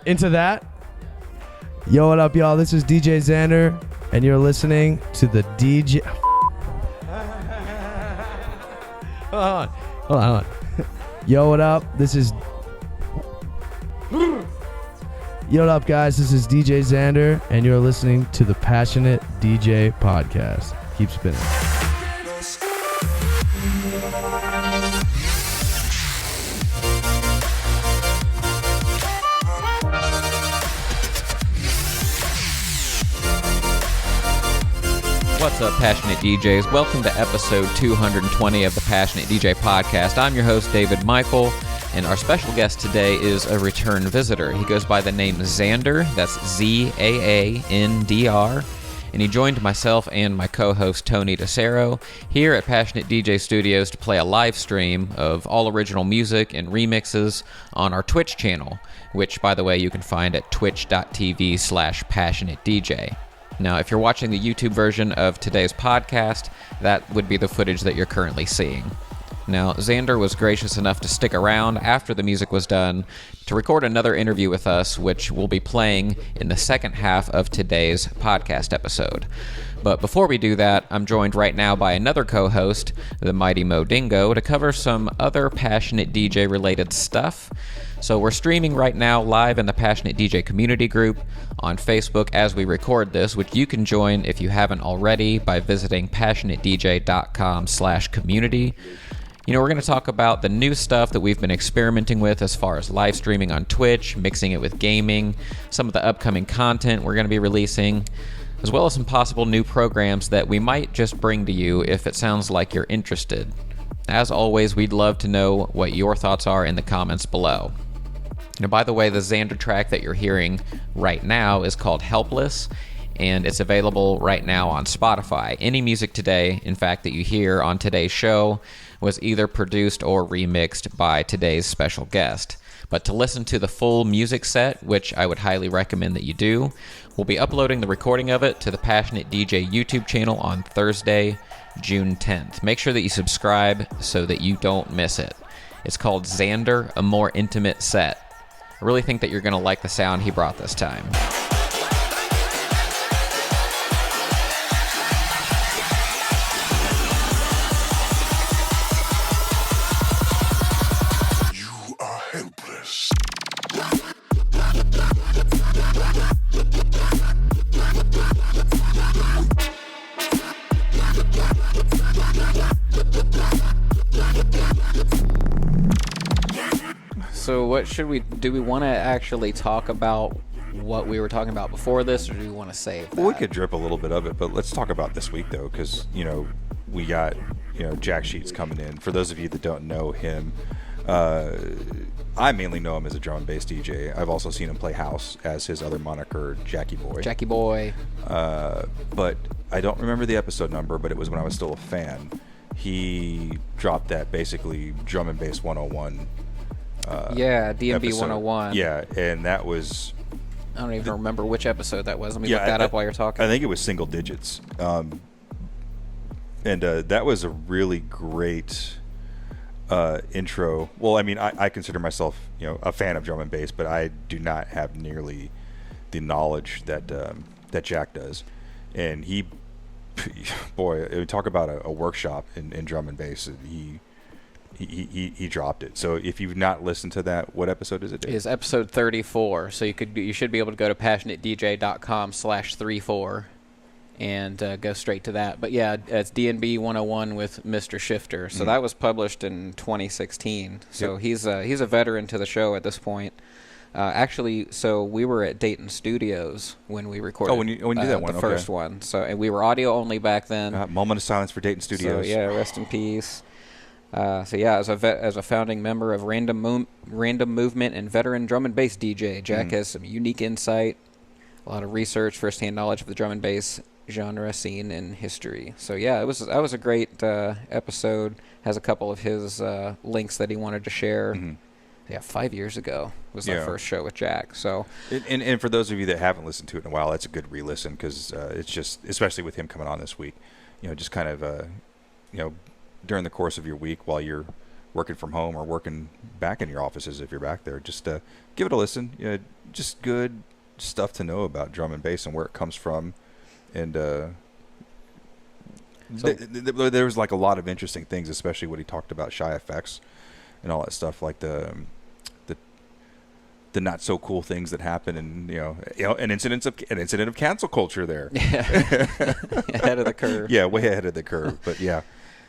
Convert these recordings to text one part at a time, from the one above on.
into that. Yo, what up, y'all? This is DJ ZAANDR, and you're listening to the DJ... Hold on. Yo, what up? This is... Yo, what up, guys? This is DJ ZAANDR, and you're listening to the Passionate DJ podcast. Keep spinning. What's up, Passionate DJs? Welcome to episode 220 of the Passionate DJ podcast. I'm your host, David Michael, and our special guest today is a return visitor. He goes by the name ZAANDR, that's ZAANDR, and he joined myself and my co-host, Tony DeCero, here at Passionate DJ Studios to play a live stream of all original music and remixes on our Twitch channel, which, by the way, you can find at twitch.tv/passionatedj. Now, if you're watching the YouTube version of today's podcast, that would be the footage that you're currently seeing. Now, ZAANDR was gracious enough to stick around after the music was done to record another interview with us, which we'll be playing in the second half of today's podcast episode. But before we do that, I'm joined right now by another co-host, the mighty Mo Dingo, to cover some other Passionate DJ-related stuff. So we're streaming right now live in the Passionate DJ community group on Facebook as we record this, which you can join if you haven't already by visiting passionatedj.com/community. You know, we're going to talk about the new stuff that we've been experimenting with as far as live streaming on Twitch, mixing it with gaming, some of the upcoming content we're going to be releasing, as well as some possible new programs that we might just bring to you if it sounds like you're interested. As always, we'd love to know what your thoughts are in the comments below. Now, by the way, the ZAANDR track that you're hearing right now is called Helpless, and it's available right now on Spotify. Any music today, in fact, that you hear on today's show was either produced or remixed by today's special guest. But to listen to the full music set, which I would highly recommend that you do, we'll be uploading the recording of it to the Passionate DJ YouTube channel on Thursday, June 10th. Make sure that you subscribe so that you don't miss it. It's called ZAANDR, A More Intimate Set. I really think that you're going to like the sound he brought this time. You are helpless. So what should we do? We want to actually talk about what we were talking about before this, or do we want to save that? Well, we could drip a little bit of it, but let's talk about this week, though, because, you know, we got, you know, Jack Sheets coming in. For those of you that don't know him, I mainly know him as a drum and bass DJ. I've also seen him play house as his other moniker, Jackie Boy. Jackie Boy. But I don't remember the episode number, but it was when I was still a fan. He dropped that basically drum and bass 101 yeah, DMB episode. 101. Yeah, and that was... I don't even remember which episode that was. Let me look that up while you're talking. I think it was single digits. And that was a really great intro. Well, I mean, I consider myself, you know, a fan of drum and bass, but I do not have nearly the knowledge that that Jack does. And he, boy, talk about a workshop in drum and bass. He dropped it. So if you've not listened to that, what episode is it? It is episode 34. So you should be able to go to passionatedj.com/34 and go straight to that. But yeah, it's DNB 101 with Mr. Shifter. So that was published in 2016. So he's a veteran to the show at this point. Actually, so we were at Dayton Studios when we recorded when you did that one, the first one. So and we were audio only back then. Moment of silence for Dayton Studios. So yeah, rest in peace. So yeah, as a founding member of Random Movement and veteran drum and bass DJ, Jack has some unique insight, a lot of research, firsthand knowledge of the drum and bass genre, scene, and history. So yeah, that was a great episode. Has a couple of his links that he wanted to share. Mm-hmm. Yeah, 5 years ago was our first show with Jack. So and for those of you that haven't listened to it in a while, that's a good re-listen because it's just, especially with him coming on this week, you know, just kind of you know, during the course of your week while you're working from home or working back in your offices if you're back there. Just give it a listen. Just good stuff to know about drum and bass and where it comes from. And there was like a lot of interesting things, especially when he talked about shy effects and all that stuff, like the not so cool things that happen, and an incident of cancel culture there. Yeah. Ahead of the curve. Yeah, way ahead of the curve. But yeah,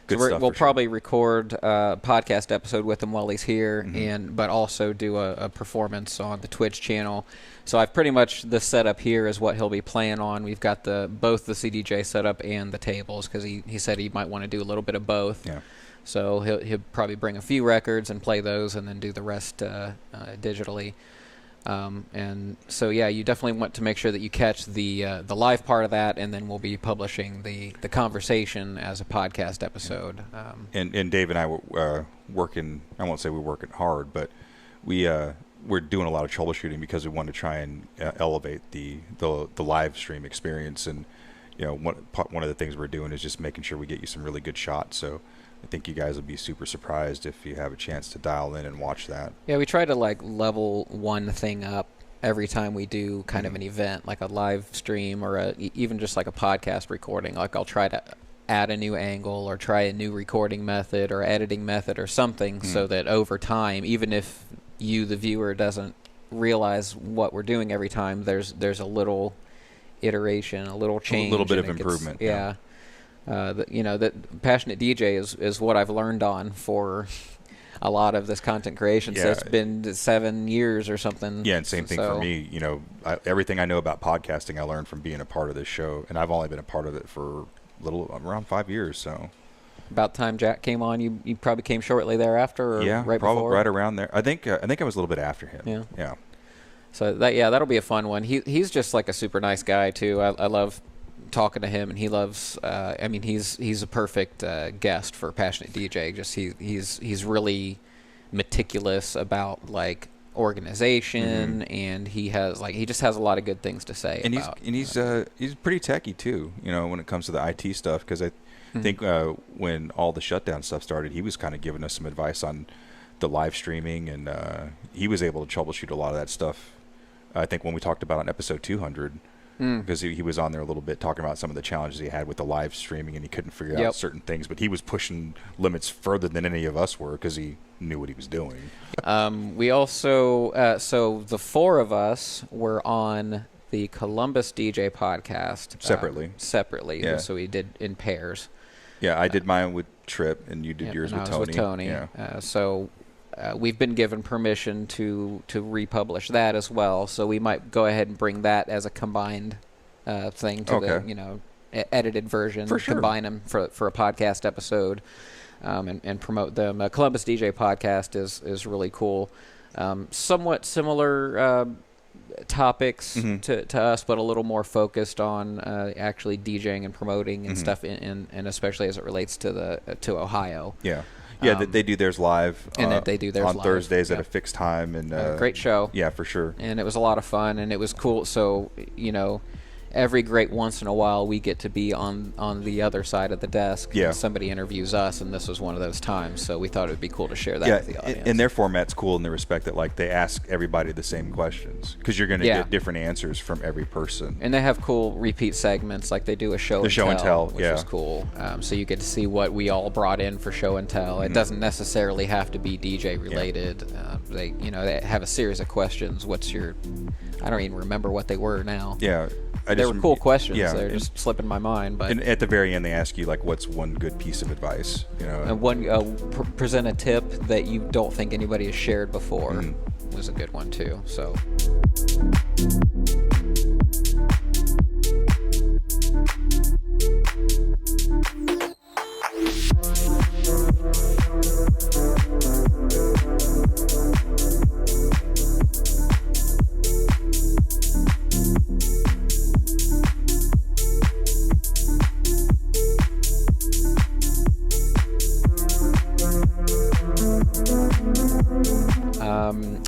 good stuff. We'll probably record a podcast episode with him while he's here, but also do a performance on the Twitch channel. So I've pretty much, the setup here is what he'll be playing on. We've got both the CDJ setup and the tables, because he said he might want to do a little bit of both. Yeah. So he'll probably bring a few records and play those, and then do the rest digitally. And so yeah, you definitely want to make sure that you catch the live part of that, and then we'll be publishing the conversation as a podcast episode. And Dave and I were working. I won't say we're working hard, but we're doing a lot of troubleshooting because we want to try and elevate the live stream experience. And one of the things we're doing is just making sure we get you some really good shots. So I think you guys will be super surprised if you have a chance to dial in and watch that. Yeah, we try to level one thing up every time we do kind of an event, like a live stream or even just like a podcast recording. Like I'll try to add a new angle or try a new recording method or editing method or something, so that over time, even if you, the viewer, doesn't realize what we're doing every time, there's a little iteration, a little change, a little bit of improvement. Yeah. That Passionate DJ is what I've learned on for a lot of this content creation. So it's been 7 years or something. Yeah, and same thing for me. Everything I know about podcasting, I learned from being a part of this show, and I've only been a part of it for around 5 years. So about time Jack came on, you probably came shortly thereafter, or right probably before? Right around there. I think I was a little bit after him. Yeah. So that'll be a fun one. He's just like a super nice guy too. I love talking to him, and he loves. He's a perfect guest for Passionate DJ. Just he's really meticulous about like organization, and he just has a lot of good things to say. And about, he's pretty techie too. When it comes to the IT stuff, because I think when all the shutdown stuff started, he was kind of giving us some advice on the live streaming, and he was able to troubleshoot a lot of that stuff. I think when we talked about on episode 200. Because he was on there a little bit talking about some of the challenges he had with the live streaming, and he couldn't figure out certain things, but he was pushing limits further than any of us were because he knew what he was doing. We also, so the four of us were on the Columbus DJ podcast. Separately. Yeah. So we did in pairs. Yeah, I did mine with Trip, and you did yours with Tony. With Tony. Yeah. We've been given permission to republish that as well, so we might go ahead and bring that as a combined thing to the edited version. For sure. Combine them for a podcast episode, and promote them. Columbus DJ podcast is really cool. Somewhat similar topics to us, but a little more focused on actually DJing and promoting and stuff, and especially as it relates to Ohio. Yeah. Yeah, they do theirs live. And that they do theirs on live. Thursdays at a fixed time. And great show. Yeah, for sure. And it was a lot of fun, and it was cool. So, every great once in a while we get to be on the other side of the desk. Yeah. And somebody interviews us, and this was one of those times. So we thought it would be cool to share that with the audience. And their format's cool in the respect that they ask everybody the same questions, because you're going to get different answers from every person. And they have cool repeat segments, like they do a show and tell, which is cool. So you get to see what we all brought in for show and tell. It doesn't necessarily have to be DJ related. They have a series of questions. I don't even remember what they were now. Yeah. They were cool questions. Yeah, they're just slipping my mind. But and at the very end, they ask you what's one good piece of advice? And one present a tip that you don't think anybody has shared before was a good one too. So.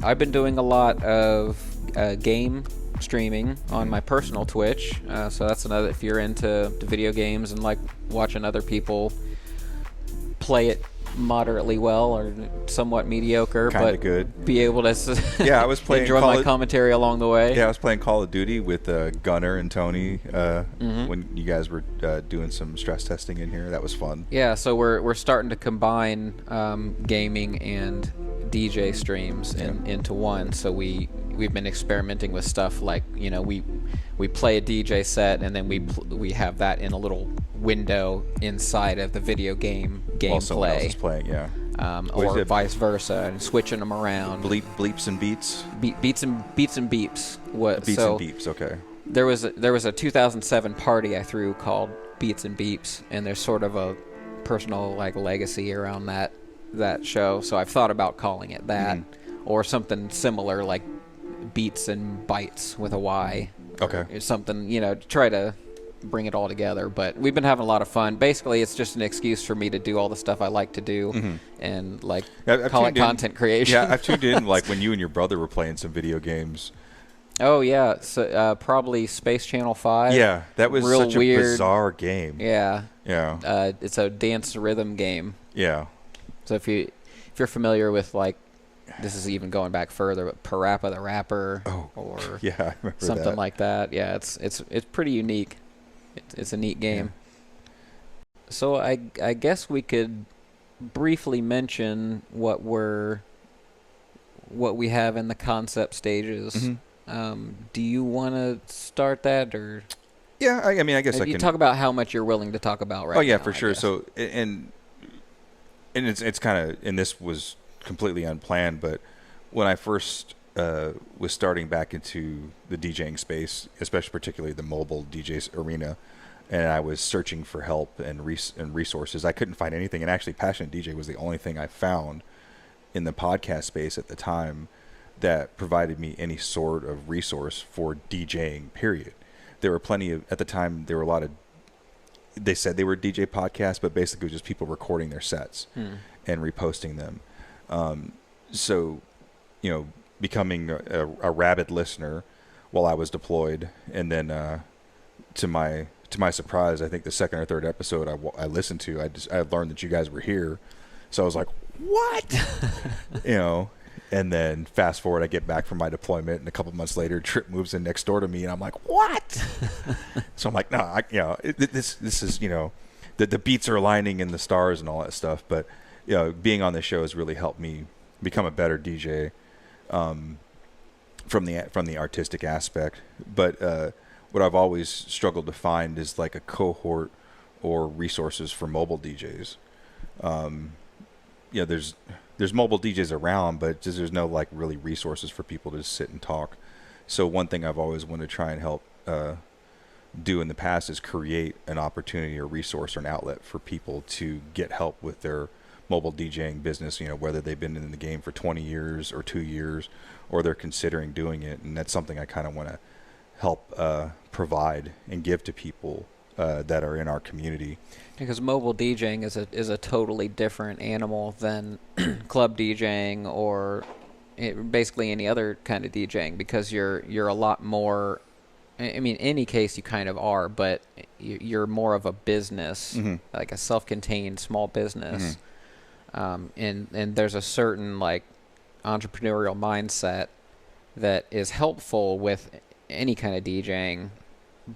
I've been doing a lot of game streaming on my personal Twitch, so that's another. If you're into video games and like watching other people play it moderately well or somewhat mediocre, Kinda but good. be able to Yeah, I was playing enjoy my commentary along the way. Yeah, I was playing Call of Duty with Gunner and Tony when you guys were doing some stress testing in here. That was fun. Yeah, so we're starting to combine gaming and DJ streams into one. So we've been experimenting with stuff like, you know, we play a DJ set and then we have that in a little window inside of the video game While someone else gameplay. is playing, yeah. Or vice versa, and switching them around. Bleeps and beats. Beats and beeps. What? Beats so and beeps. Okay. there was a 2007 party I threw called Beats and Beeps, and there's sort of a personal like legacy around that show. So I've thought about calling it that, or something similar like Beats and Bites with a Y. Okay. Or something, you know, to try to bring it all together. But we've been having a lot of fun. Basically, it's just an excuse for me to do all the stuff I like to do and like call it content creation. Yeah, I've tuned in like when you and your brother were playing some video games. Oh yeah, so probably Space Channel 5. Yeah, that was Real such weird. a bizarre game. Yeah. Yeah. It's a dance rhythm game. Yeah. So if you're familiar with like, this is even going back further, but Parappa the Rapper or Yeah, I remember something that. like that. Yeah, it's pretty unique. It's a neat game. Yeah. So I guess we could briefly mention what we have in the concept stages. Do you want to start that, or? Yeah, I mean, I guess I you can talk about how much you're willing to talk about right now. Oh yeah, for I sure. guess. So and it's kind of, and this was completely unplanned, but when I first was starting back into the DJing space, especially particularly the mobile DJs arena, and I was searching for help and resources, I couldn't find anything. And actually, Passionate DJ was the only thing I found in the podcast space at the time that provided me any sort of resource for DJing, period. There were plenty of, at the time, there were a lot of, they said they were DJ podcasts, but basically just people recording their sets and reposting them. So, you know, becoming a rabid listener while I was deployed, and then to my surprise, I think the second or third episode I listened to, I learned that you guys were here, so I was like, what? You know. And then fast forward, I get back from my deployment, and a couple months later, Trip moves in next door to me, and I'm like, what? So I'm like, no, this is, you know, the beats are aligning in the stars and all that stuff. But, you know, being on this show has really helped me become a better DJ from the artistic aspect. But what I've always struggled to find is like a cohort or resources for mobile DJs. You know, there's mobile DJs around, but just there's no like really resources for people to sit and talk. So one thing I've always wanted to try and help do in the past is create an opportunity or resource or an outlet for people to get help with their mobile DJing business, you know, whether they've been in the game for 20 years or 2 years, or they're considering doing it. And that's something I kind of want to help provide and give to people that are in our community. Because mobile DJing is a totally different animal than club DJing or basically any other kind of DJing, because you're a lot more. I mean, in any case, you kind of are, but you're more of a business, like a self-contained small business, and there's a certain like entrepreneurial mindset that is helpful with any kind of DJing,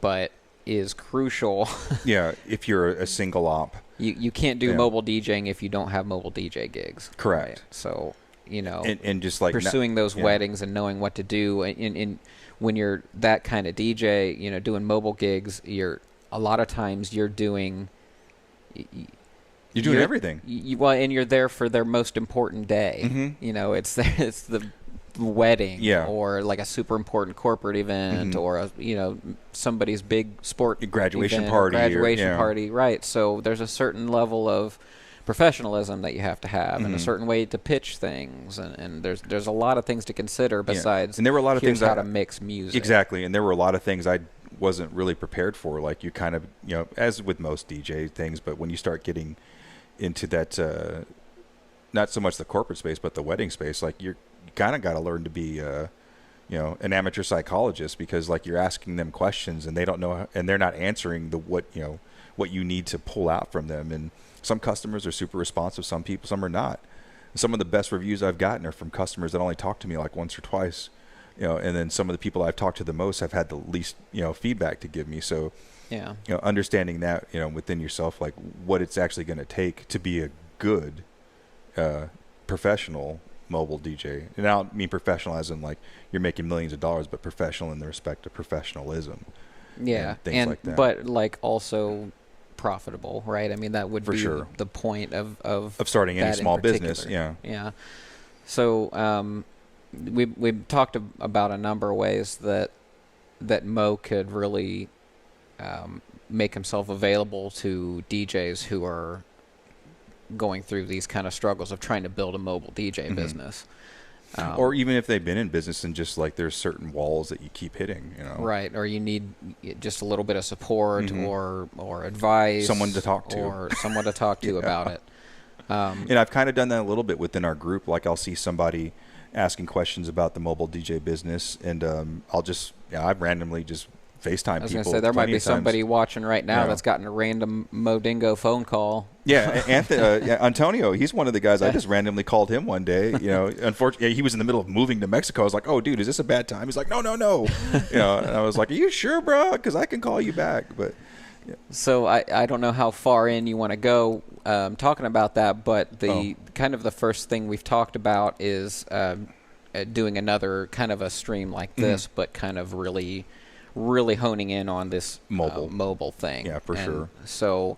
but is crucial. Yeah, if you're a single op. You can't do mobile DJing if you don't have mobile DJ gigs. Correct. Right? So, you know, and just like pursuing those weddings and knowing what to do. And when you're that kind of DJ, you know, doing mobile gigs, a lot of times you're doing everything. Well, and you're there for their most important day. You know, it's the wedding, or like a super important corporate event, or somebody's big sport graduation event, party, right? So there's a certain level of professionalism that you have to have, and a certain way to pitch things, and there's a lot of things to consider besides. And there were a lot of things how to mix music. Exactly, and there were a lot of things I wasn't really prepared for. Like you kind of, as with most DJ things, but when you start getting into that, not so much the corporate space, but the wedding space, like you kind of got to learn to be, an amateur psychologist, because like you're asking them questions and they don't know, and they're not answering what you need to pull out from them. And some customers are super responsive, some are not. Some of the best reviews I've gotten are from customers that only talk to me like once or twice, and then some of the people I've talked to the most have had the least, feedback to give me. So, understanding that, within yourself, like what it's actually going to take to be a good, professional mobile DJ. And I don't mean professional as in like you're making millions of dollars, but professional in the respect of professionalism. Yeah. And things like that. But like also profitable, right? I mean, that would be sure. the point of starting any small business. Yeah. So we've talked about a number of ways that Mo could really make himself available to DJs who are going through these kind of struggles of trying to build a mobile DJ business. Or even if they've been in business and just like there's certain walls that you keep hitting, Right, or you need just a little bit of support or advice. Someone to talk to. Or someone to talk to about it. And I've kind of done that a little bit within our group. Like I'll see somebody asking questions about the mobile DJ business, and I've randomly just FaceTime people. I was going to say, there might be somebody watching right now that's gotten a random Modingo phone call. Yeah, Antonio, he's one of the guys. I just randomly called him one day. Unfortunately, he was in the middle of moving to Mexico. I was like, "Oh, dude, is this a bad time?" He's like, "No." And I was like, "Are you sure, bro? Because I can call you back." But so I don't know how far in you want to go talking about that, but the kind of the first thing we've talked about is doing another kind of a stream like this, but kind of really honing in on this mobile thing. Yeah, for sure. So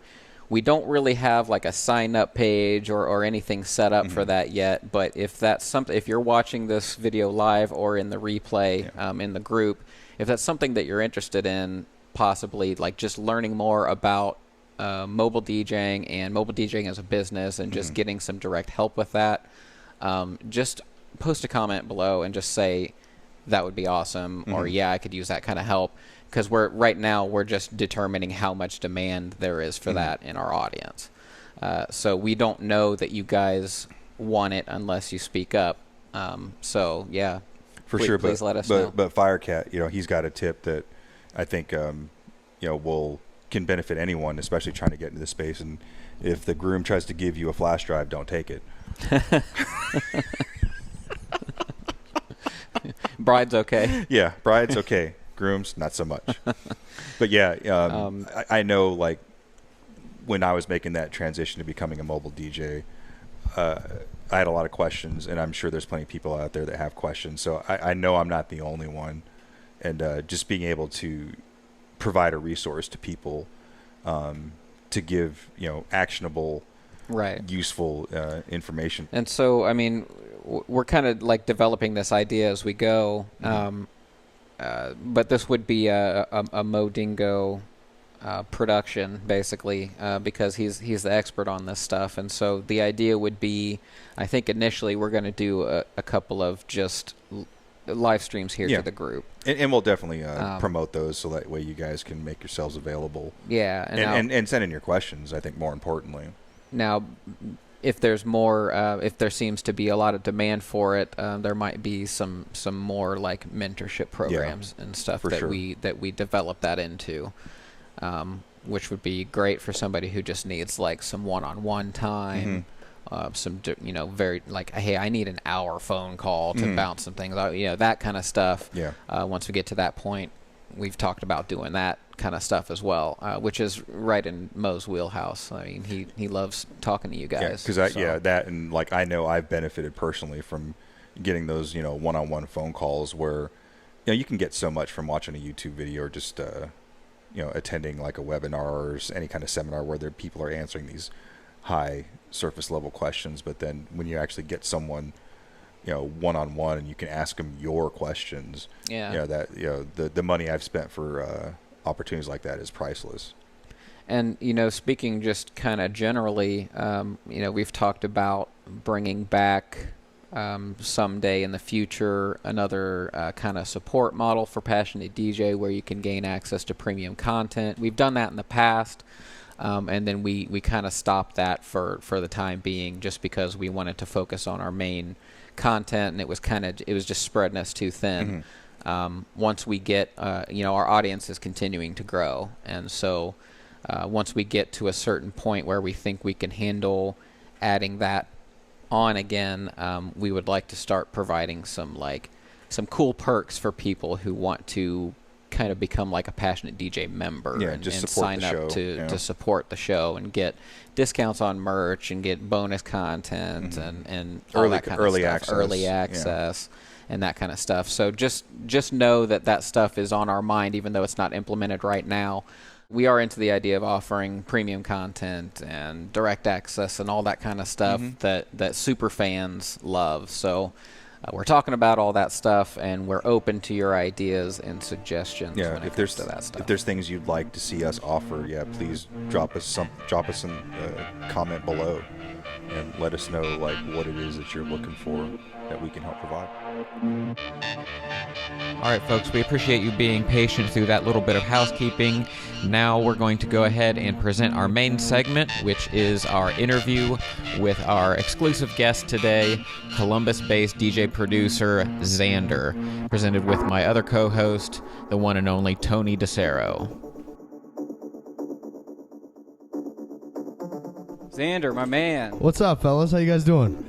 we don't really have like a sign up page or anything set up for that yet. But if that's something, if you're watching this video live or in the replay in the group, if that's something that you're interested in, possibly like just learning more about mobile DJing and mobile DJing as a business and just getting some direct help with that, just post a comment below and just say, that would be awesome, or I could use that kind of help, because right now we're just determining how much demand there is for that in our audience. So we don't know that you guys want it unless you speak up. So yeah, please let us know. But Firecat, he's got a tip that I think can benefit anyone, especially trying to get into this space. And if the groom tries to give you a flash drive, don't take it. Bride's okay. Yeah, bride's okay. Groom's not so much. But yeah, I know, like, when I was making that transition to becoming a mobile DJ, I had a lot of questions, and I'm sure there's plenty of people out there that have questions. So I know I'm not the only one. And just being able to provide a resource to people to give, actionable, useful information. And so, I mean, we're kind of like developing this idea as we go, but this would be a Modingo production, basically, because he's the expert on this stuff. And so the idea would be, I think initially we're going to do a couple of just live streams here to the group. And we'll definitely promote those, so that way you guys can make yourselves available. Yeah. And send in your questions, I think, more importantly. Now, if there's more, if there seems to be a lot of demand for it, there might be some more like mentorship programs and stuff that we develop that into, which would be great for somebody who just needs like some one-on-one time, some very like, hey, I need an hour phone call to bounce some things out, that kind of stuff. Yeah. Once we get to that point, we've talked about doing that kind of stuff as well, which is right in Mo's wheelhouse. I mean, he loves talking to you guys. That, and like, I know I've benefited personally from getting those, one-on-one phone calls where, you can get so much from watching a YouTube video or just, attending like a webinar or any kind of seminar where people are answering these high surface level questions. But then when you actually get someone, one-on-one, and you can ask them your questions, the money I've spent for opportunities like that is priceless. And speaking just kind of generally, we've talked about bringing back someday in the future another kind of support model for Passionate DJ, where you can gain access to premium content. We've done that in the past, and then we kind of stopped that for the time being, just because we wanted to focus on our main content, and it was just spreading us too thin. Once we get our audience is continuing to grow, and so once we get to a certain point where we think we can handle adding that on again, we would like to start providing some cool perks for people who want to kind of become like a Passionate DJ member and sign up to support the show and get discounts on merch and get bonus content and all that kind of stuff, early access and that kind of stuff. So just know that stuff is on our mind, even though it's not implemented right now. We are into the idea of offering premium content and direct access and all that kind of stuff that super fans love. So we're talking about all that stuff, and we're open to your ideas and suggestions when it comes to that stuff. If there's things you'd like to see us offer, please drop us some comment below and let us know like what it is that you're looking for that we can help provide. All right, folks, we appreciate you being patient through that little bit of housekeeping. Now we're going to go ahead and present our main segment, which is our interview with our exclusive guest today, Columbus-based DJ producer ZAANDR, presented with my other co-host, the one and only Tony DeCero. ZAANDR, my man. What's up, fellas? How you guys doing?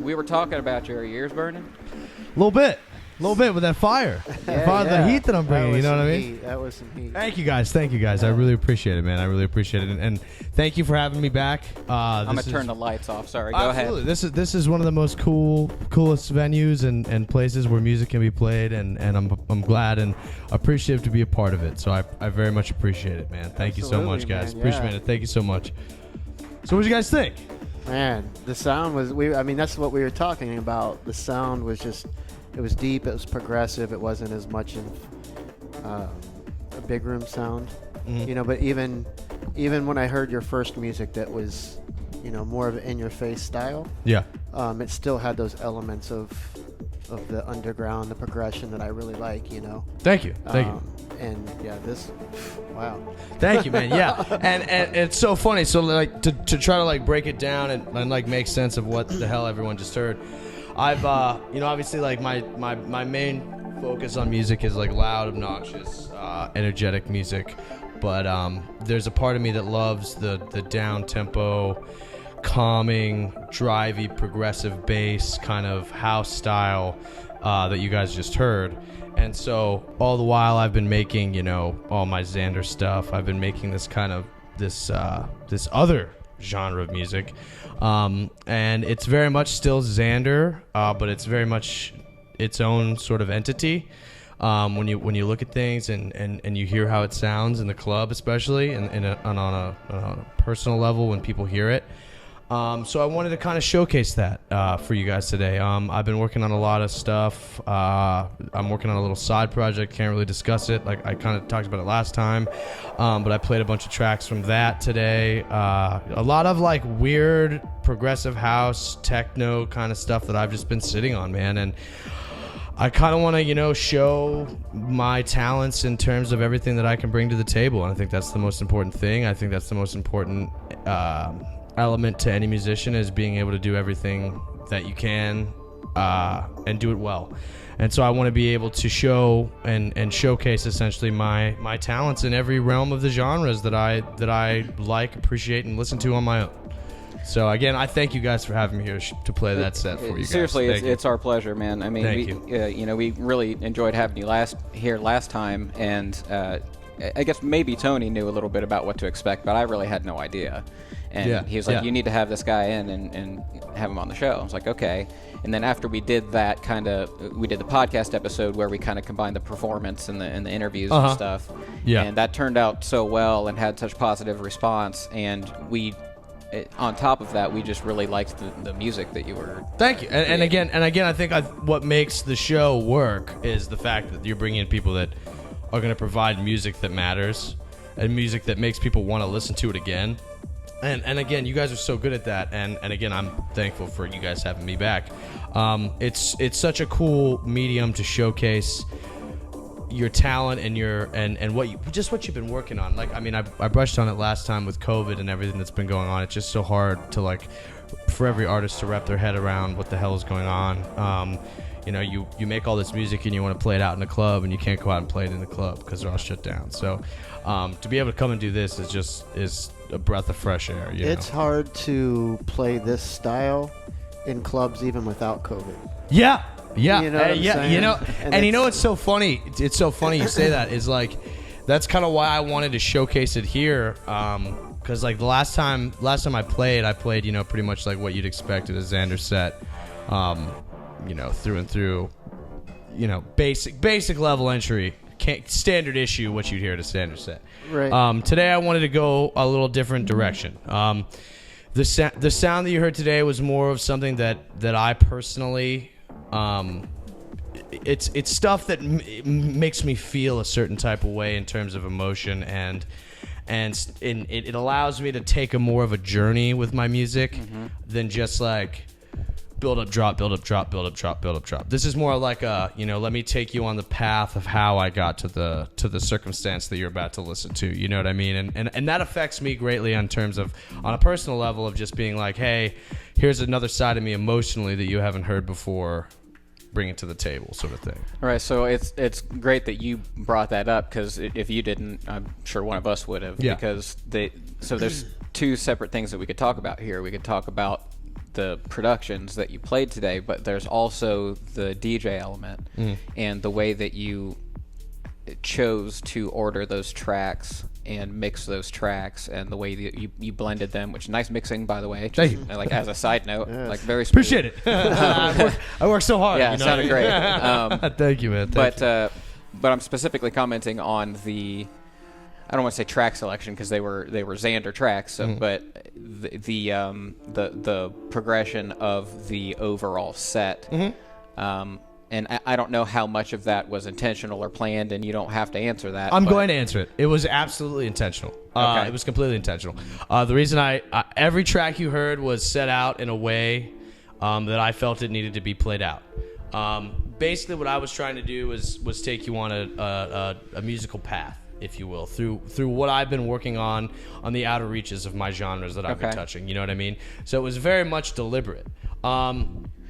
We were talking about your ears burning. A little bit with that fire. The heat that I'm bringing, you know what I mean? That was some heat. Thank you guys. I really appreciate it, man. I really appreciate it. And thank you for having me back. I'm going to turn the lights off. Sorry, go ahead. This is one of the most coolest venues and places where music can be played, and I'm glad and appreciative to be a part of it. So I very much appreciate it, man. Thank you so much, guys. Man, appreciate it. Thank you so much. So what do you guys think? Man, the sound was, that's what we were talking about. The sound was just, it was deep, it was progressive, it wasn't as much of a big room sound. But even when I heard your first music that was, more of an in-your-face style, it still had those elements of the underground, the progression that I really like, Thank you. And wow. Thank you, man. Yeah, and it's so funny. So like to try to like break it down and like make sense of what the hell everyone just heard. I've obviously like my main focus on music is like loud, obnoxious, energetic music, but there's a part of me that loves the down tempo, calming, drivey, progressive bass kind of house style that you guys just heard. And so all the while I've been making, all my ZAANDR stuff, I've been making this kind of this other genre of music. And it's very much still ZAANDR, but it's very much its own sort of entity. When you look at things and you hear how it sounds in the club, especially and on a personal level when people hear it. So I wanted to kind of showcase that for you guys today. I've been working on a lot of stuff. I'm working on a little side project. Can't really discuss it. Like I kind of talked about it last time. But I played a bunch of tracks from that today. A lot of like weird progressive house, techno kind of stuff that I've just been sitting on, man. And I kind of want to, show my talents in terms of everything that I can bring to the table. And I think that's the most important thing. I think that's the most important element to any musician, is being able to do everything that you can and do it well. And so I want to be able to show and showcase essentially my talents in every realm of the genres that I like, appreciate, and listen to on my own. So again, I thank you guys for having me here to play that set for you guys. Seriously, it's our pleasure, man. I mean, we really enjoyed having you last time, and I guess maybe Tony knew a little bit about what to expect, but I really had no idea. And he was like, you need to have this guy in and have him on the show. I was like, okay. And then after we did that we did the podcast episode where we kind of combined the performance and the interviews and stuff. Yeah. And that turned out so well and had such positive response. And on top of that, we just really liked the music that you were. Thank you. And again, I think what makes the show work is the fact that you're bringing in people that are going to provide music that matters and music that makes people want to listen to it again. And again, you guys are so good at that, and again, I'm thankful for you guys having me back. It's such a cool medium to showcase your talent and what you've been working on. Like, I mean, I brushed on it last time with COVID and everything that's been going on. It's just so hard to for every artist to wrap their head around what the hell is going on. you know, you make all this music and you want to play it out in a club, and you can't go out and play it in the club because they're all shut down. So to be able to come and do this is a breath of fresh air. It's hard to play this style in clubs even without COVID. Yeah. Yeah. You know what I'm saying? You know, and you know, it's so funny. It's so funny you say that. Is like, that's kind of why I wanted to showcase it here. Because like the last time I played, you know, pretty much like what you'd expect at a ZAANDR set. You know, through and through, you know, basic level entry, standard issue, what you'd hear at a ZAANDR set. Right. Today I wanted to go a little different direction. The sound that you heard today was more of something that I personally, it's stuff that makes me feel a certain type of way in terms of emotion, and it allows me to take a more of a journey with my music than just like build up, drop, build up, drop, build up, drop, build up, drop. This is more like a, you know, let me take you on the path of how I got to the circumstance that you're about to listen to. You know what I mean? And that affects me greatly in terms of, on a personal level, of just being like, hey, here's another side of me emotionally that you haven't heard before. Bring it to the table, sort of thing. All right, so it's great that you brought that up, because if you didn't, I'm sure one of us would have. Yeah. Because so there's two separate things that we could talk about here. We could talk about the productions that you played today, but there's also the DJ element and the way that you chose to order those tracks and mix those tracks, and the way that you blended them, which nice mixing, by the way. Thank you. Like, as a side note, like, very smooth. Appreciate it. I work so hard. Yeah, you it know sounded what I mean? great. Thank you, man. Thank you. But I'm specifically commenting on the, I don't want to say track selection, because they were ZAANDR tracks, so, but the progression of the overall set. And I don't know how much of that was intentional or planned, and you don't have to answer that. I'm going to answer it. It was absolutely intentional. Okay. It was completely intentional. The reason every track you heard was set out in a way that I felt it needed to be played out. Basically, what I was trying to do was take you on a musical path, if you will, through what I've been working on the outer reaches of my genres that I've been touching. You know what I mean? So it was very much deliberate.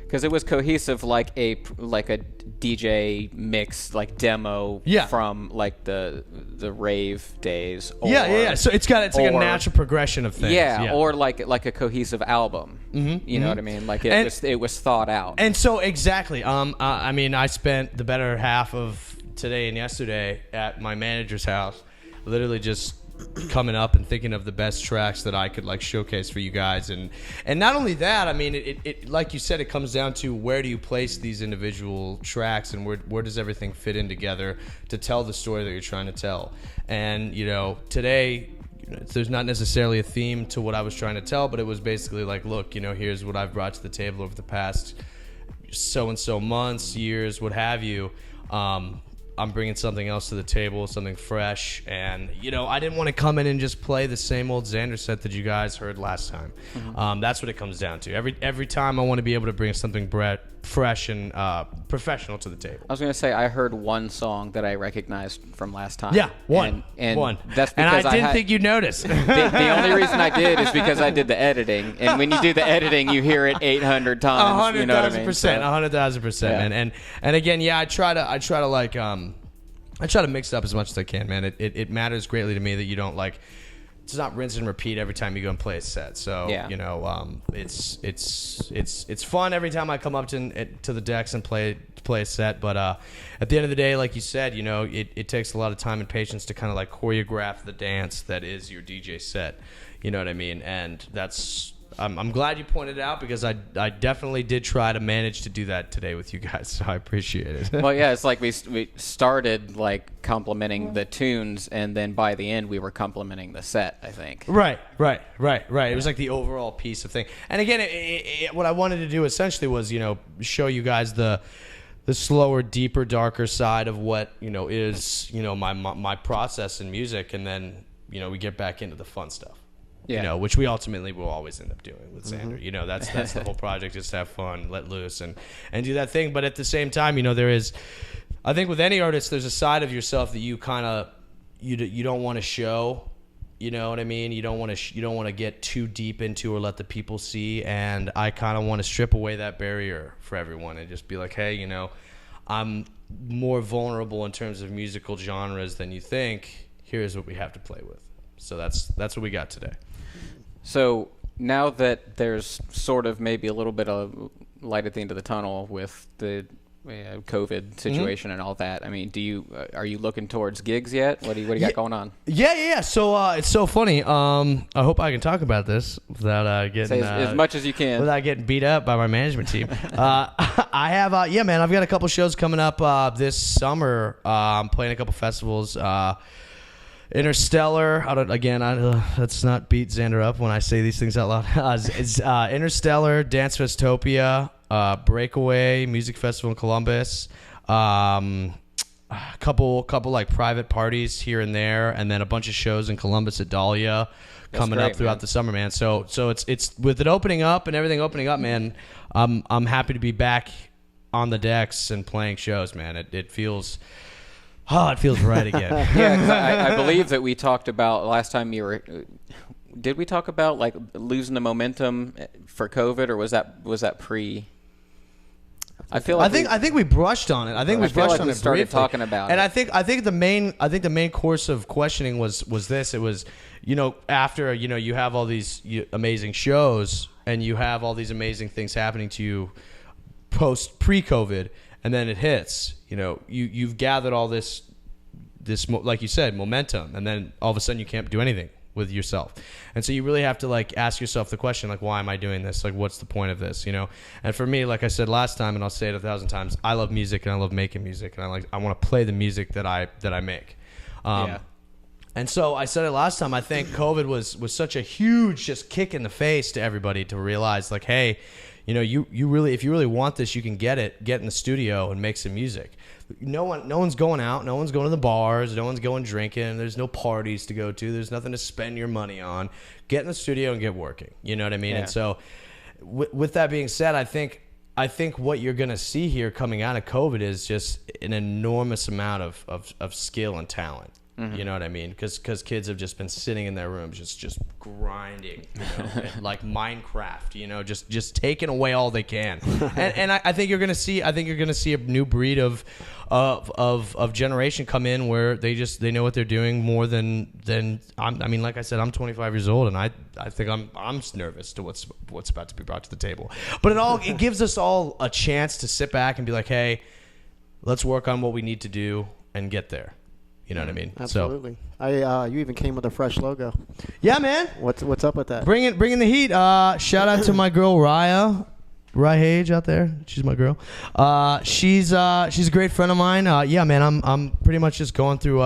Because it was cohesive, like a DJ mix, like demo from like the rave days. Or, yeah. So it's like a natural progression of things. Yeah, or like a cohesive album. You know what I mean? Like it was thought out. And so exactly. I mean, I spent the better half of today and yesterday at my manager's house, literally just coming up and thinking of the best tracks that I could like showcase for you guys, and not only that, I mean, it like you said, it comes down to where do you place these individual tracks, and where does everything fit in together to tell the story that you're trying to tell. And you know, today, there's not necessarily a theme to what I was trying to tell, but it was basically like, look, you know, here's what I've brought to the table over the past so and so months, years, what have you. I'm bringing something else to the table, something fresh, and you know, I didn't want to come in and just play the same old ZAANDR set that you guys heard last time. That's what it comes down to. Every time I want to be able to bring something fresh and professional to the table. I was going to say, I heard one song that I recognized from last time. Yeah, one. That's because I didn't think you'd notice. The only reason I did is because I did the editing, and when you do the editing, you hear it 800 times. 100,000%, you know what I mean? 100,000%, Yeah. man. And again, yeah, I try to like I try to mix it up as much as I can, man. It matters greatly to me that you don't like. It's not rinse and repeat every time you go and play a set. So you know, it's fun every time I come up to the decks and play a set. But at the end of the day, like you said, you know, it takes a lot of time and patience to kind of like choreograph the dance that is your DJ set. You know what I mean? And that's. I'm glad you pointed it out, because I definitely did try to manage to do that today with you guys, so I appreciate it. Well, yeah, it's like we started like complimenting the tunes, and then by the end we were complimenting the set, I think. Right. It was like the overall piece of thing. And again, what I wanted to do essentially was, you know, show you guys the slower, deeper, darker side of what, you know, is, you know, my process in music, and then, you know, we get back into the fun stuff. Yeah. You know, which we ultimately will always end up doing with ZAANDR. You know, that's the whole project, is to have fun, let loose, and do that thing. But at the same time, you know, there is, I think with any artist, there's a side of yourself that you kind of, you don't want to show You know what I mean? You don't want to get too deep into or let the people see. And I kind of want to strip away that barrier for everyone and just be like, hey, you know, I'm more vulnerable in terms of musical genres than you think. Here's what we have to play with. So that's what we got today. So now that there's sort of maybe a little bit of light at the end of the tunnel with the COVID situation and all that, I mean, are you looking towards gigs yet? What do you got going on? Yeah. So it's so funny. I hope I can talk about this without getting Say as much as you can without getting beat up by my management team. I have man, I've got a couple shows coming up this summer. I'm playing a couple festivals. Interstellar. Let's not beat Xander up when I say these things out loud. It's Interstellar, Dance Festopia, Breakaway Music Festival in Columbus, a couple like private parties here and there, and then a bunch of shows in Columbus at Dahlia coming up throughout the summer, man. So it's with it opening up and everything opening up, man. I'm happy to be back on the decks and playing shows, man. It feels. Oh, it feels right again. Yeah, 'cause I believe that we talked about last time you were. Did we talk about like losing the momentum for COVID, or was that pre? I think we brushed on it. I think we brushed on it started briefly. talking about and it. I think the main course of questioning was this. It was, you know, after, you know, you have all these amazing shows and you have all these amazing things happening to you pre-COVID, and then it hits. You know, you've gathered all this like you said, momentum, and then all of a sudden you can't do anything with yourself. And so you really have to like ask yourself the question, like, why am I doing this? Like, what's the point of this? You know? And for me, like I said last time, and I'll say it 1,000 times, I love music and I love making music, and I want to play the music that I make. And so I said it last time, I think COVID was such a huge just kick in the face to everybody to realize, like, hey, you know, you really, if you really want this, you can get in the studio and make some music. No one's going out, no one's going to the bars, no one's going drinking, there's no parties to go to, there's nothing to spend your money on. Get in the studio and get working. You know what I mean? Yeah. And so with that being said, I think what you're going to see here coming out of COVID is just an enormous amount of skill and talent. Mm-hmm. You know what I mean? Because kids have just been sitting in their rooms just grinding, you know, like Minecraft, you know, just taking away all they can. And I think you're gonna see a new breed of generation come in where they they know what they're doing more than I mean, like I said, I'm 25 years old, and I think I'm nervous to what's about to be brought to the table. But it gives us all a chance to sit back and be like, hey, let's work on what we need to do and get there. You know what I mean? Absolutely. So, you even came with a fresh logo. Yeah, man. What's up with that? Bringing the heat. Shout out to my girl Raya Hage out there. She's my girl. She's a great friend of mine. Yeah, man. I'm pretty much just going through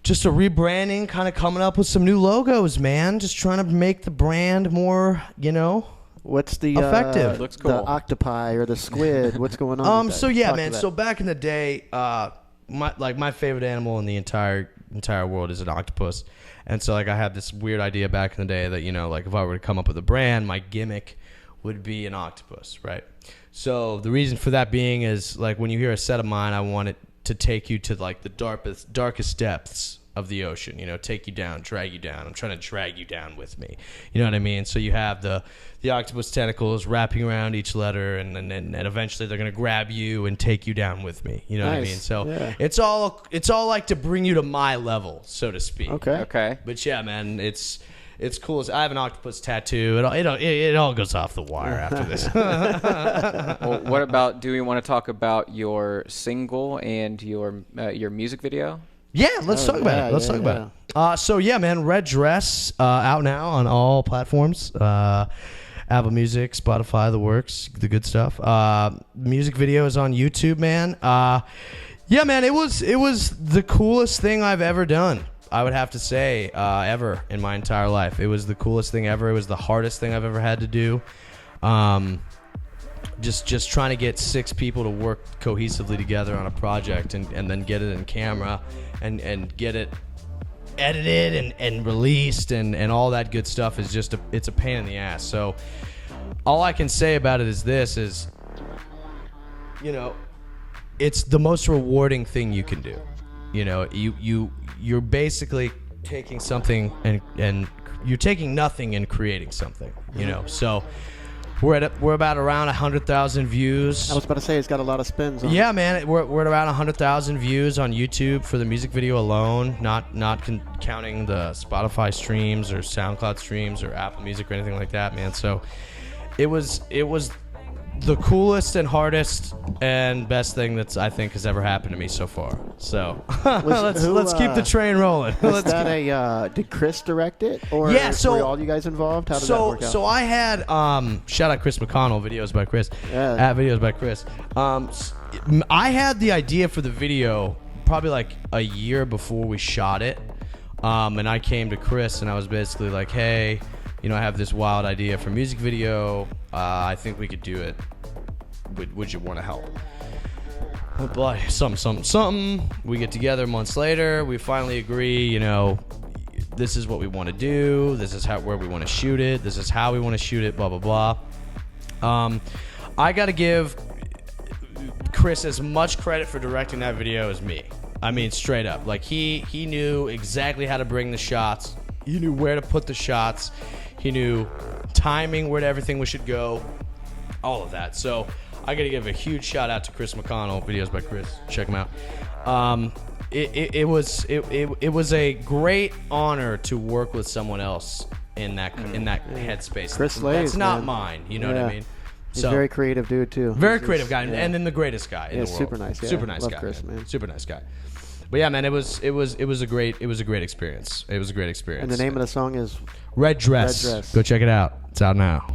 just a rebranding, kind of coming up with some new logos, man. Just trying to make the brand more, you know. What's the effective? Looks cool. The octopi or the squid? What's going on? So yeah, man. So back in the day, my favorite animal in the entire world is an octopus. And so like I had this weird idea back in the day that, you know, like if I were to come up with a brand, my gimmick would be an octopus, right? So the reason for that being is like when you hear a set of mine, I want it to take you to like the darkest depths of the ocean, you know, take you down, drag you down. I'm trying to drag you down with me. You know what I mean? So you have the octopus tentacles wrapping around each letter, and eventually they're going to grab you and take you down with me. You know what I mean? So yeah. it's all like to bring you to my level, so to speak. Okay. But yeah, man, it's cool. I have an octopus tattoo. It all goes off the wire after this. Well, what about, do we want to talk about your single and your music video? Yeah, let's talk about it. Let's talk about it. So yeah, man, Red Dress out now on all platforms. Apple Music, Spotify, the works, the good stuff. Music video is on YouTube, man. Yeah, man, it was the coolest thing I've ever done. I would have to say, ever in my entire life. It was the coolest thing ever. It was the hardest thing I've ever had to do. Just trying to get 6 people to work cohesively together on a project and then get it in camera and get it edited and released and all that good stuff is just it's a pain in the ass. So all I can say about it is you know, it's the most rewarding thing you can do. You know, you're basically taking something and you're taking nothing and creating something, you know. So we're about around 100,000 views. I was about to say it's got a lot of spins on Yeah, man, we're at around 100,000 views on YouTube for the music video alone, not counting the Spotify streams or SoundCloud streams or Apple Music or anything like that, man. So it was the coolest and hardest and best thing that's I think has ever happened to me so far. So let's keep the train rolling. Did Chris direct it, or Yeah, so- were all you guys involved? How did that work out? So I had shout out Chris McConnell, Videos by Chris, Yeah. at Videos by Chris. I had the idea for the video probably like a year before we shot it, and I came to Chris and I was basically like, hey, you know, I have this wild idea for a music video. I think we could do it. Would you want to help? Something. We get together months later. We finally agree, you know, this is what we want to do. This is where we want to shoot it. This is how we want to shoot it, blah, blah, blah. I got to give Chris as much credit for directing that video as me. I mean, straight up. Like, he knew exactly how to bring the shots. He knew where to put the shots. He knew timing, where everything should go, all of that. So I got to give a huge shout out to Chris McConnell, Videos by Chris. Check him out. It was a great honor to work with someone else in that headspace. Chris Lays, that's not man. mine. You know what I mean? He's a very creative dude too. Very He's creative just- guy, yeah. and then the greatest guy in the world. super nice. Yeah. Super nice Love guy. Chris, man. Super nice guy. But yeah, man, it was a great experience. It was a great experience. And the name of the song is Red Dress. Red Dress. Go check it out. It's out now.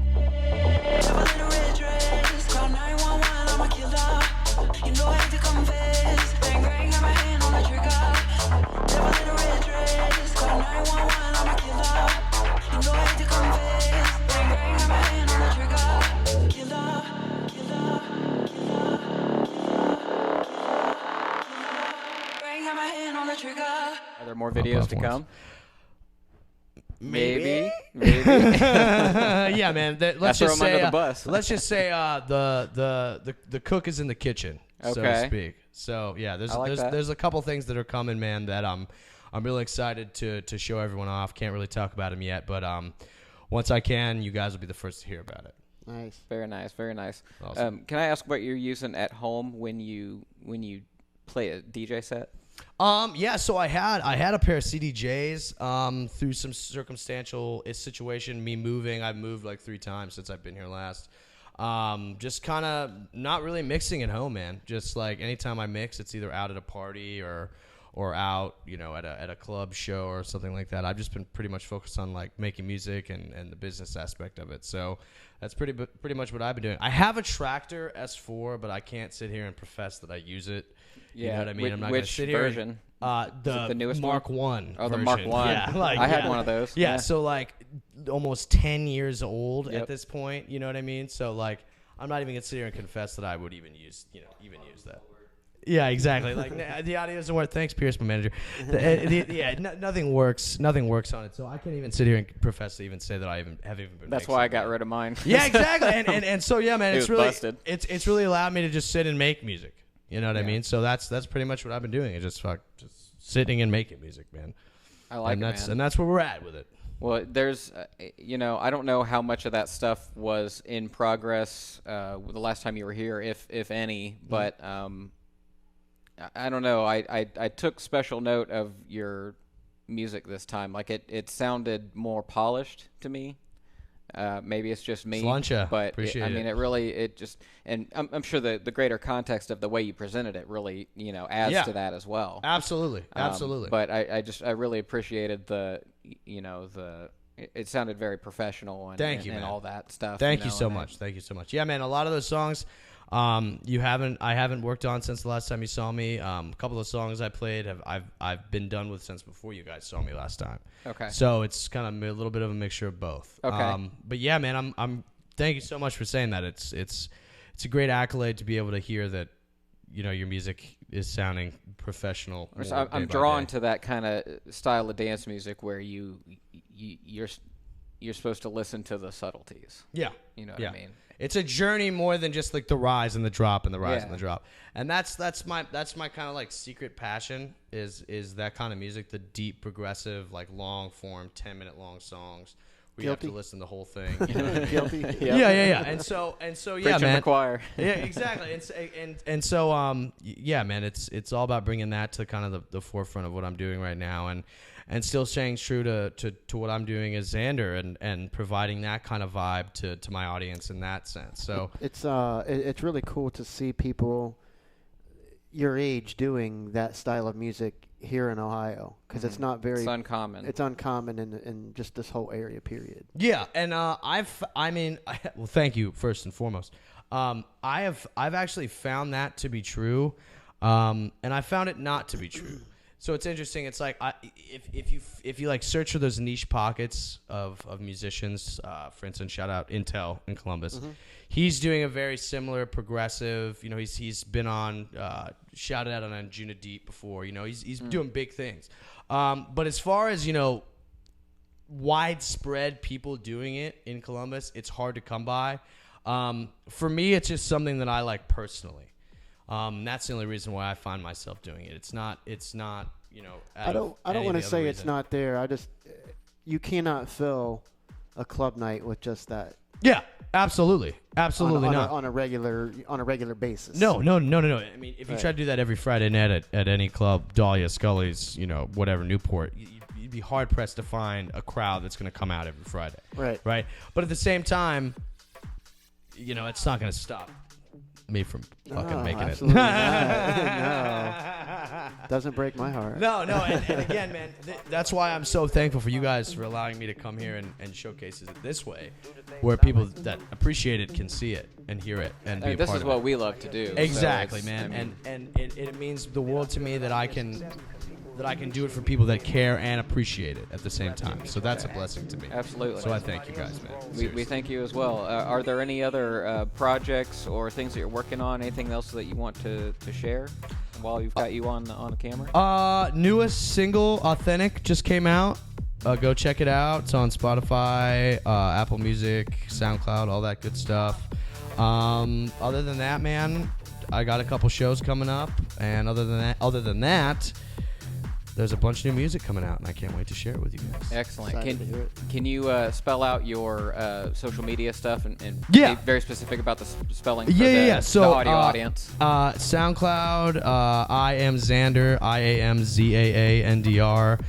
Are there more videos to come? Maybe. Yeah, man. Let's throw just him under say the bus. let's just say the cook is in the kitchen, so to Okay. speak. So yeah, I like that. there's a couple things that are coming, man, that I'm really excited to show everyone off. Can't really talk about them yet, but once I can, you guys will be the first to hear about it. nice. Very nice, very nice. Awesome. Can I ask what you're using at home when you play a DJ set? Yeah, so I had a pair of CDJs through some circumstantial situation, me moving. I've moved like 3 times since I've been here last. Just kind of not really mixing at home, man. Just like anytime I mix, it's either out at a party or out, you know, at a club show or something like that. I've just been pretty much focused on like making music and the business aspect of it. So that's pretty much what I've been doing. I have a Tractor S4, but I can't sit here and profess that I use it. You know what I mean? I'm not going to Which sit here. version? The newest Mark 1. Oh, the version. Mark 1. Yeah, like, I had one of those. Yeah, so like almost 10 years old Yep. at this point. You know what I mean? So like, I'm not even gonna sit here and confess that I would even use that. Yeah, exactly. Like the audio doesn't work. Thanks, Pierce, my manager. Nothing works. Nothing works on it. So I can't even sit here and profess to even say that I have even been. That's mixing why I it. got rid of mine. Yeah, exactly. And so yeah, man, It it's was really busted. it's really allowed me to just sit and make music. You know what I Yeah. mean? So that's pretty much what I've been doing. It's just sitting and making music, man. I like and it, that's man. and that's where we're at with it. Well, there's, I don't know how much of that stuff was in progress the last time you were here, if any. But I don't know. I took special note of your music this time. Like it sounded more polished to me. Maybe it's just me, Slancha. but Appreciate I mean, it. it just, and I'm sure the greater context of the way you presented it really, adds to that as well. Absolutely. Absolutely. But I really appreciated it sounded very professional and, Thank you, and man. all that stuff. Thank you so and much. Thank you so much. Yeah, man, a lot of those songs I haven't worked on since the last time you saw me. A couple of songs I played I've been done with since before you guys saw me last time. Okay. So it's kind of a little bit of a mixture of both. Okay. But yeah, man, I'm thank you so much for saying that. It's a great accolade to be able to hear that, your music is sounding professional. So I'm drawn to that kind of style of dance music where you're supposed to listen to the subtleties. Yeah. You know what Yeah. I mean? it's a journey more than just like the rise and the drop and the rise Yeah. and the drop. And that's my kind of like secret passion is that kind of music, the deep progressive, like long form 10-minute long songs where you have to Guilty. listen to the whole thing. Guilty. Yeah. And so yeah, Preaching man. the choir. Yeah, exactly. And so yeah, man, it's all about bringing that to kind of the forefront of what I'm doing right now, and still staying true to what I'm doing as ZAANDR and providing that kind of vibe to my audience in that sense. So It's really cool to see people your age doing that style of music here in Ohio, because it's not very It's uncommon. It's uncommon in just this whole area. Period. yeah, and well, thank you first and foremost. I've actually found that to be true, and I found it not to be true. So it's interesting. It's like if you like search for those niche pockets of musicians, for instance, shout out Intel in Columbus. He's doing a very similar progressive. You know, he's been on shouted out on Anjuna Deep before. You know, he's doing big things. But as far as widespread people doing it in Columbus, it's hard to come by. For me, it's just something that I like personally. That's the only reason why I find myself doing it. It's not. I don't want to say it's not there. I just you cannot fill a club night with just that. Yeah, absolutely not. On a regular basis. No. I mean, if you try to do that every Friday night at any club, Dahlia, Scully's, whatever, Newport, you'd be hard pressed to find a crowd that's going to come out every Friday. Right. But at the same time, it's not going to stop me from fucking making it. Absolutely not. No. Doesn't break my heart. No, and again, man, that's why I'm so thankful for you guys for allowing me to come here and showcase it this way, where people that appreciate it can see it and hear it and be a This part is of what it. we love to do. Exactly, so man, and it means the world to me that I can do it for people that care and appreciate it at the same time. So that's a blessing to me. Absolutely. So I thank you guys, man. We thank you as well. Are there any other projects or things that you're working on? Anything else that you want to share while you've got you on the camera? Newest single, Authentic, just came out. Go check it out. It's on Spotify, Apple Music, SoundCloud, all that good stuff. Other than that, man, I got a couple shows coming up, and other than that, there's a bunch of new music coming out, and I can't wait to share it with you guys. Excellent. Excited to hear it. Can you spell out your social media stuff and Yeah. be very specific about the spelling for Yeah. So the audio audience? SoundCloud, I am ZAANDR, IAMZAANDR.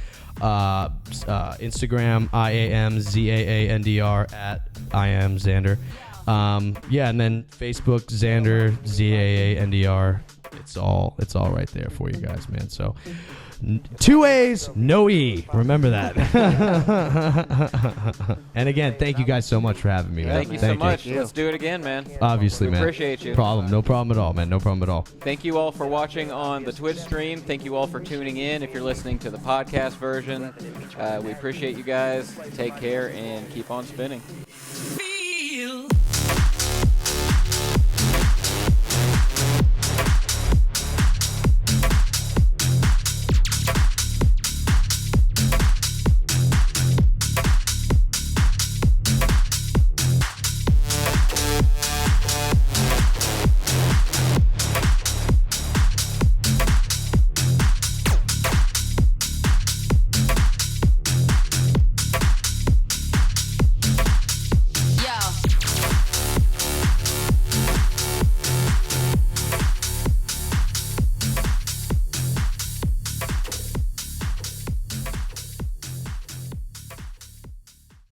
Instagram, IAMZAANDR at I am ZAANDR. And then Facebook, ZAANDR, ZAANDR. It's all right there for you guys, man. So 2 A's, no E. Remember that. And again, thank you guys so much for having me, man. Thank you so much. Let's do it again, man. Obviously, We man. appreciate you. No problem at all, man. No problem at all. Thank you all for watching on the Twitch stream. Thank you all for tuning in. If you're listening to the podcast version, we appreciate you guys. Take care and keep on spinning.